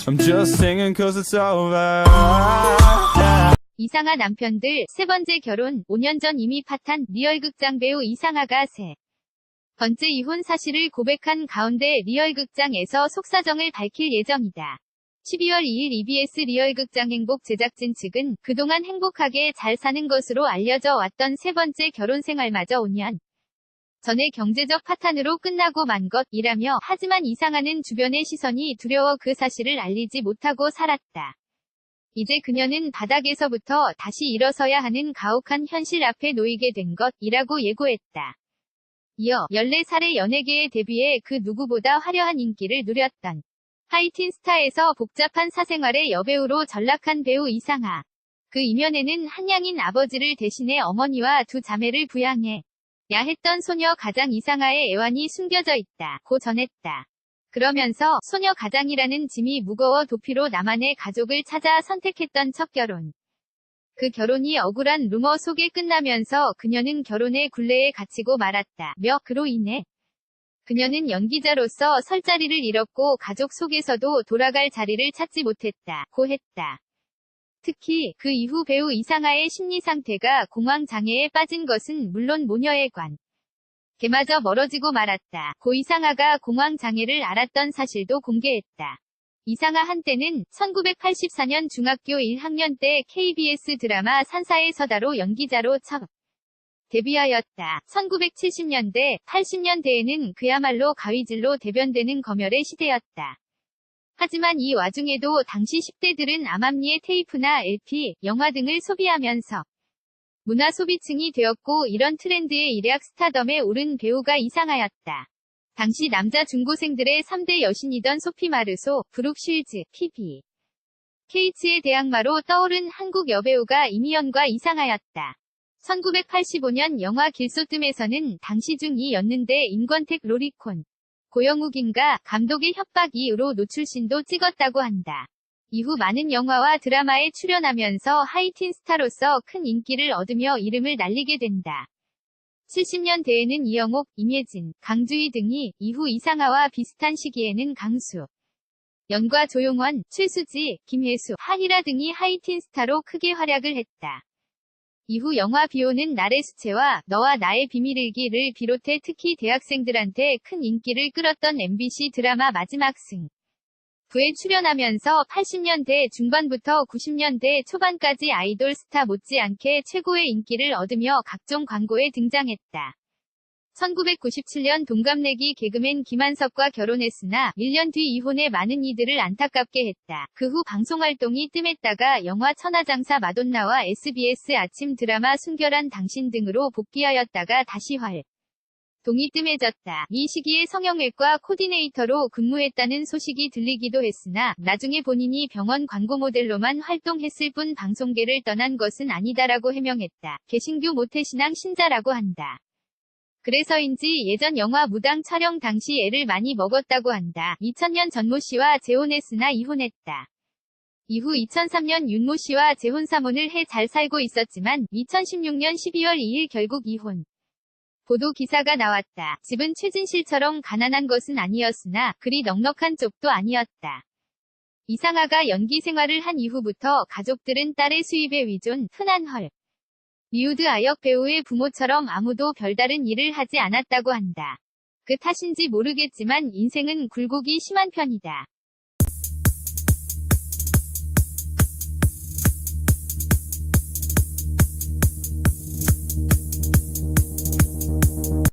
I'm just singing cause it's over. 이상하 남편들 세 번째 결혼, 5년 전 이미 파탄, 리얼극장 배우 이상하가 세 번째 이혼 사실을 고백한 가운데 리얼극장에서 속사정을 밝힐 예정이다. 12월 2일 EBS 리얼극장 행복 제작진 측은 그동안 행복하게 잘 사는 것으로 알려져 왔던 세 번째 결혼 생활마저 5년 전에 경제적 파탄으로 끝나고 만 것이라며, 하지만 이상하는 주변의 시선이 두려워 그 사실을 알리지 못하고 살았다. 이제 그녀는 바닥에서부터 다시 일어서야 하는 가혹한 현실 앞에 놓이게 된 것이라고 예고했다. 이어 14살의 연예계에 데뷔해 그 누구보다 화려한 인기를 누렸던 하이틴스타에서 복잡한 사생활의 여배우로 전락한 배우 이상하. 그 이면에는 한양인 아버지를 대신해 어머니와 두 자매를 부양해 야 했던 소녀 가장 이상하의 애환이 숨겨져 있다 고 전했다. 그러면서 소녀 가장이라는 짐이 무거워 도피로 나만의 가족을 찾아 선택했던 첫 결혼. 그 결혼이 억울한 루머 속에 끝나면서 그녀는 결혼의 굴레에 갇히고 말았다며, 그로 인해 그녀는 연기자로서 설 자리를 잃었고 가족 속에서도 돌아갈 자리를 찾지 못했다고 했다. 특히 그 이후 배우 이상하의 심리 상태가 공황장애에 빠진 것은 물론 모녀의 관계마저 멀어지고 말았다 고 이상하가 공황장애를 앓았던 사실도 공개했다. 이상하 한때는 1984년 중학교 1학년 때 KBS 드라마 산사의 서다로 연기자로 첫 데뷔하였다. 1970년대, 80년대에는 그야말로 가위질로 대변되는 검열의 시대였다. 하지만 이 와중에도 당시 10대들은 암암리의 테이프나 LP, 영화 등을 소비하면서 문화 소비층이 되었고, 이런 트렌드의 일약 스타덤에 오른 배우가 이상하였다. 당시 남자 중고생들의 3대 여신이던 소피 마르소, 브룩 쉴즈, 피비 케이츠의 대항마로 떠오른 한국 여배우가 이미연과 이상하였다. 1985년 영화 길소뜸에서는 당시 중2였는데 임권택, 로리콘, 고영욱인가 감독의 협박 이후로 노출신도 찍었다고 한다. 이후 많은 영화와 드라마에 출연하면서 하이틴 스타로서 큰 인기를 얻으며 이름을 날리게 된다. 70년대에는 이영옥, 임예진, 강주희 등이, 이후 이상하와 비슷한 시기에는 강수 연과 조용원, 최수지, 김혜수, 하희라 등이 하이틴 스타로 크게 활약을 했다. 이후 영화 비 오는 날의 수채화, 너와 나의 비밀일기를 비롯해 특히 대학생들한테 큰 인기를 끌었던 MBC 드라마 마지막 승부에 출연하면서 80년대 중반부터 90년대 초반까지 아이돌 스타 못지않게 최고의 인기를 얻으며 각종 광고에 등장했다. 1997년 동갑내기 개그맨 김한석과 결혼했으나 1년 뒤 이혼해 많은 이들을 안타깝게 했다. 그 후 방송활동이 뜸했다가 영화 천하장사 마돈나와 SBS 아침 드라마 순결한 당신 등으로 복귀하였다가 다시 활동이 뜸해졌다. 이 시기에 성형외과 코디네이터로 근무했다는 소식이 들리기도 했으나 나중에 본인이 병원 광고 모델로만 활동했을 뿐 방송계를 떠난 것은 아니다라고 해명했다. 개신교 모태신앙 신자라고 한다. 그래서인지 예전 영화 무당 촬영 당시 애를 많이 먹었다고 한다. 2000년 전모 씨와 재혼했으나 이혼했다. 이후 2003년 윤모 씨와 재혼사몬을 해 잘 살고 있었지만 2016년 12월 2일 결국 이혼 보도 기사가 나왔다. 집은 최진실처럼 가난한 것은 아니었으나 그리 넉넉한 쪽도 아니었다. 이상하가 연기 생활을 한 이후부터 가족들은 딸의 수입에 위존, 흔한 리우드 아역 배우의 부모처럼 아무도 별다른 일을 하지 않았다고 한다. 그 탓인지 모르겠지만 인생은 굴곡이 심한 편이다.